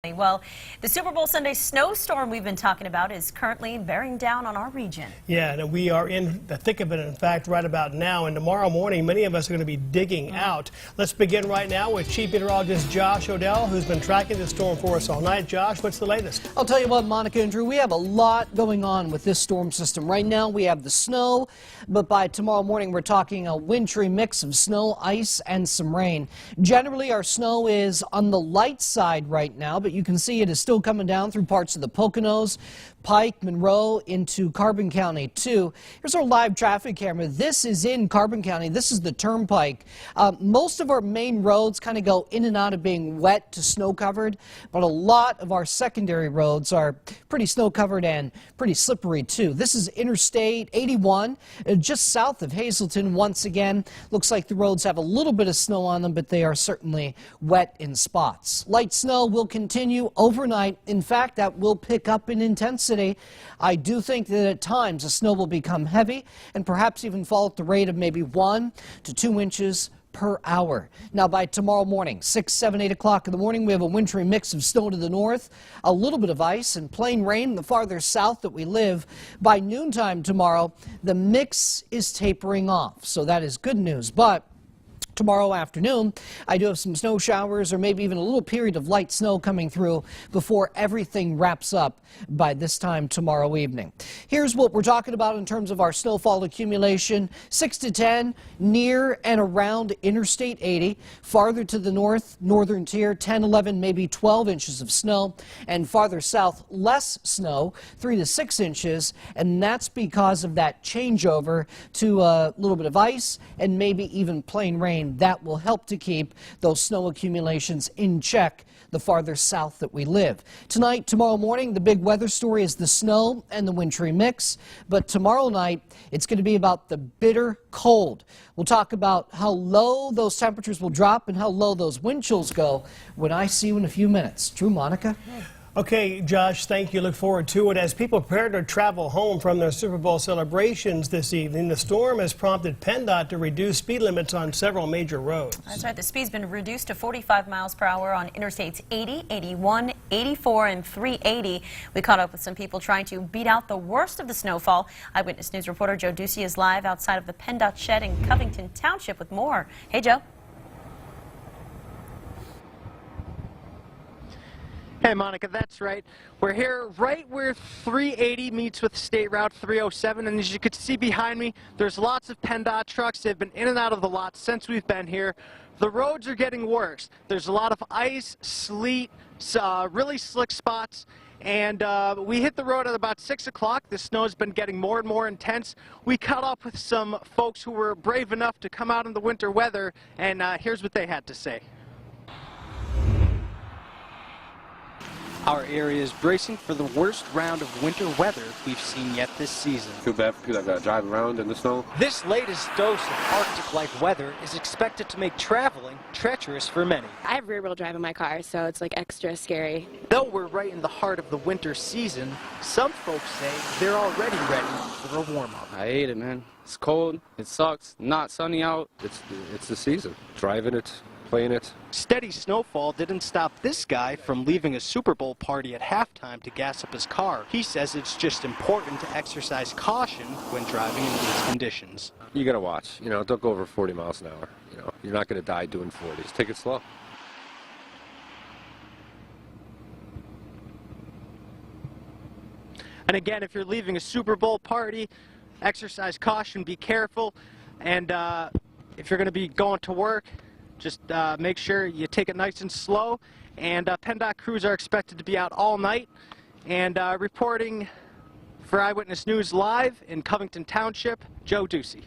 Well, the Super Bowl Sunday snowstorm we've been talking about is currently bearing down on our region. Yeah, and we are in the thick of it, in fact, right about now. And tomorrow morning, many of us are going to be digging out. Let's begin right now with Chief Meteorologist Josh Odell, who's been tracking the storm for us all night. Josh, what's the latest? I'll tell you what, Monica and Drew, we have a lot going on with this storm system. Right now, we have the snow, but by tomorrow morning, we're talking a wintry mix of snow, ice, and some rain. Generally, our snow is on the light side right now, but you can see it is still coming down through parts of the Poconos, Pike, Monroe, into Carbon County, too. Here's our live traffic camera. This is in Carbon County. This is the Turnpike. Most of our main roads kind of go in and out of being wet to snow-covered, but a lot of our secondary roads are pretty snow-covered and pretty slippery, too. This is Interstate 81, just south of Hazleton. Once again, looks like the roads have a little bit of snow on them, but they are certainly wet in spots. Light snow will continue overnight. In fact, that will pick up in intensity. I do think that at times the snow will become heavy and perhaps even fall at the rate of maybe 1 to 2 inches per hour. Now, by tomorrow morning, 6, 7, 8 o'clock in the morning, we have a wintry mix of snow to the north, a little bit of ice and plain rain the farther south that we live. By noontime tomorrow, the mix is tapering off, so that is good news. But tomorrow afternoon, I do have some snow showers or maybe even a little period of light snow coming through before everything wraps up by this time tomorrow evening. Here's what we're talking about in terms of our snowfall accumulation. 6 to 10 near and around Interstate 80. Farther to the north, northern tier, 10, 11, maybe 12 inches of snow. And farther south, less snow, 3 to 6 inches. And that's because of that changeover to a little bit of ice and maybe even plain rain. That will help to keep those snow accumulations in check the farther south that we live. Tonight, tomorrow morning, the big weather story is the snow and the wintry mix. But tomorrow night, it's going to be about the bitter cold. We'll talk about how low those temperatures will drop and how low those wind chills go when I see you in a few minutes. True, Monica? Okay, Josh, thank you. Look forward to it. As people prepare to travel home from their Super Bowl celebrations this evening, the storm has prompted PennDOT to reduce speed limits on several major roads. That's right. The speed's been reduced to 45 miles per hour on Interstates 80, 81, 84, and 380. We caught up with some people trying to beat out the worst of the snowfall. Eyewitness News reporter Joe Ducey is live outside of the PennDOT shed in Covington Township with more. Hey, Joe. Hey, Monica, that's right. We're here right where 380 meets with State Route 307, and as you can see behind me, there's lots of PennDOT trucks. They've been in and out of the lot since we've been here. The roads are getting worse. There's a lot of ice, sleet, really slick spots, and we hit the road at about 6 o'clock. The snow's been getting more and more intense. We caught up with some folks who were brave enough to come out in the winter weather, and here's what they had to say. Our area is bracing for the worst round of winter weather we've seen yet this season. Feel bad for people that gotta drive around in the snow. This latest dose of Arctic-like weather is expected to make traveling treacherous for many. I have rear-wheel drive in my car, so it's like extra scary. Though we're right in the heart of the winter season, some folks say they're already ready for a warm-up. I hate it, man. It's cold. It sucks. Not sunny out. It's the season. Driving it, playing it. Steady snowfall didn't stop this guy from leaving a Super Bowl party at halftime to gas up his car. He says it's just important to exercise caution when driving in these conditions. You gotta watch. You know, don't go over 40 miles an hour. You know, you're not gonna die doing 40s. Take it slow. And again, if you're leaving a Super Bowl party, exercise caution, be careful, and if you're going to be going to work, just make sure you take it nice and slow. And PennDOT crews are expected to be out all night. And reporting for Eyewitness News live in Covington Township, Joe Ducey.